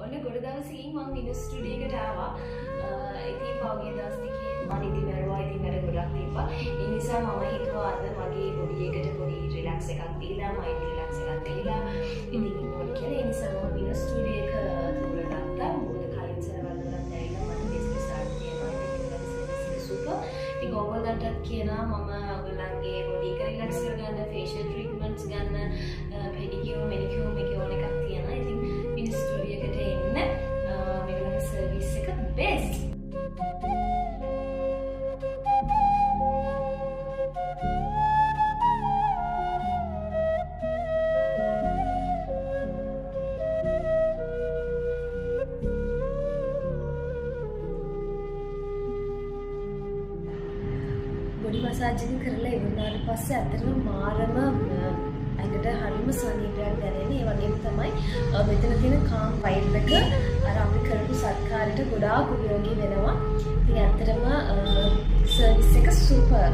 ඔන්න ගොඩ දවසකින් මම මිනිස් ස්ටුඩියෝ එකට ආවා. ඉතින් පහුගිය දවස් දෙකේ මම ඉතින් මරුවා. ඉතින් වැඩ ගොඩක් තිබ්බා. ඒ නිසා මම හිතුවා අද මගේ බොඩි එකට පොඩි රිලැක්ස් එකක් දීලා මයින්ඩ් රිලැක්ස් එකක් දීලා ඉතින් ඉන්නකොට කියලා. ඒ නිසා මම මිනිස් ස්ටුඩියෝ එක තුල ගත්තා. මොකද කලින් සරවලට දැරිලා මට බිස්නස් ස්ටාර්ට් කරනවා. ඉතින් සුපර්. ඉතින් ඔයගොල්ලන්ටත් කියනවා මම ඔයගොල්ලන්ගේ බොඩි එක රිලැක්ස් කරගන්න ෆේෂියල් ට්‍රීට්මන්ට්ස් ගන්න පෙඩිකියුර් මෙනිකියුර් මේකේ ඕන එකක් තියෙනවා. ඉතින් මිනිස් ස්ටුඩියෝ එකට එන්න මේගොල්ලන්ගේ සර්විස් එක බෙස්ට්. බොඩි මසාජ් එක කරලා ඉවරනාට පස්සේ අතරම මාරම ඇඟට හරිම සනීපයක් දැනෙන. ඒ වගේම තමයි මෙතන තියෙන කාම් වයිබ් එක අර අපි කරපු සත්කාරයට ගොඩාක් උපයෝගී වෙනවා. ඉතින් ඇත්තටම සර්විස් එක සුපර්.